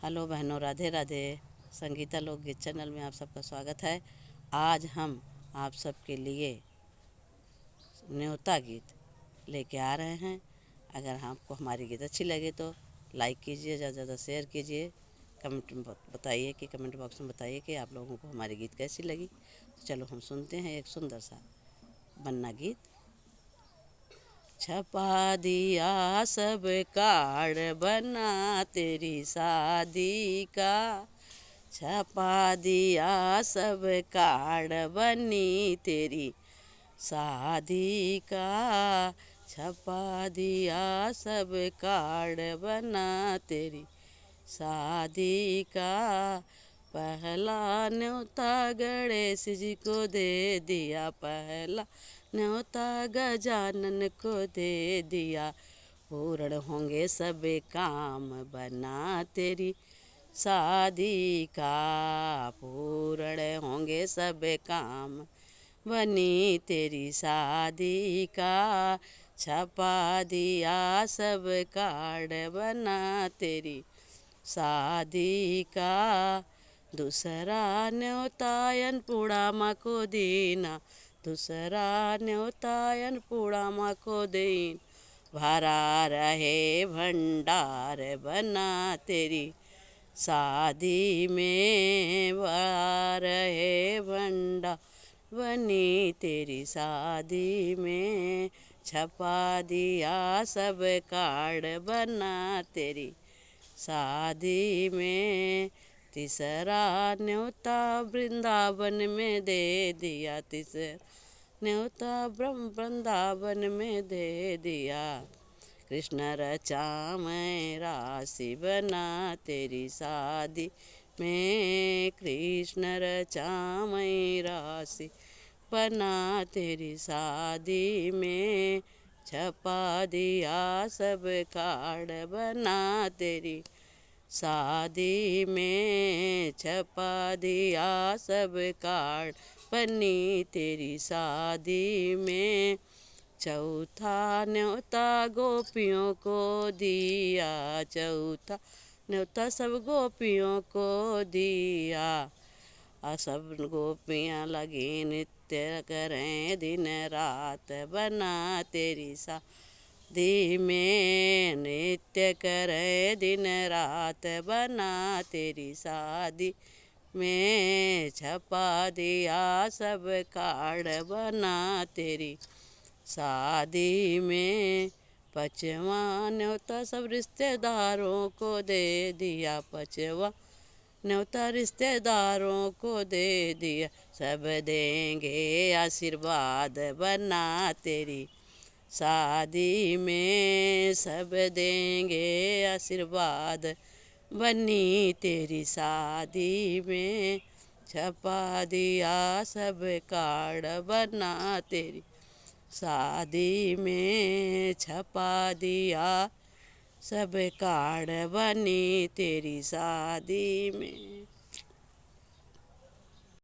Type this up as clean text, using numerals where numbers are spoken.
Hello बहनों, राधे राधे। संगीता लोकगीत channel में आप सबका स्वागत है। आज हम आप सबके लिए न्योता गीत लेके आ रहे हैं। अगर आपको हमारी गीत अच्छी लगे तो लाइक कीजिए, ज़्यादा से ज़्यादा शेयर कीजिए, कमेंट में बताइए कि कमेंट बॉक्स में बताइए कि आप लोगों को हमारी गीत कैसी लगी। तो चलो हम सुनते हैं एक सुंदर सा बन्ना गीत। छपा दिया सब कार्ड बना तेरी शादी का, छपा दिया सब कार्ड बनी तेरी शादी का, छपा दिया सब कार्ड बना तेरी शादी का। पहला न्योता गणेश जी को दे दिया, पहला न्योता गजानन को दे दिया, पूर्ण होंगे सब काम बना तेरी शादी का, पूर्ण होंगे सब काम बनी तेरी शादी का। छपा दिया सब कार्ड बना तेरी शादी का। दूसरा न्योता अन्नपूर्णा माँ को देना, दूसरा न्योता अन्नपूर्णा माँ को देना, भरा रहे भंडार बना तेरी शादी में, भरा रहे भंडार बनी तेरी शादी में। छपा दिया सब कार्ड बना तेरी शादी में। तीसरा न्योता वृंदावन में दे दिया, तीसरा न्योता वृंदावन में दे दिया, कृष्ण रचामय राशि बना तेरी शादी में, कृष्ण रचामय राशि बना तेरी शादी में। छपा दिया सब कार्ड बना तेरी शादी में, छपा दिया सब कार्ड बनी तेरी शादी में। चौथा न्योता गोपियों को दिया, चौथा न्योता सब गोपियों को दिया, सब गोपियाँ लगी नित्य करें दिन रात बना तेरी शादी में, नित्य करें दिन रात बना तेरी शादी में। छपा दिया सब कार्ड बना तेरी शादी में। पाँचवा न्योता सब रिश्तेदारों को दे दिया, पाँचवा न्योता रिश्तेदारों को दे दिया, सब देंगे आशीर्वाद बना तेरी शादी में, सब देंगे आशीर्वाद बनी तेरी शादी में। छपा दिया सब कार्ड बना तेरी शादी में, छपा दिया सब कार्ड बनी तेरी शादी में।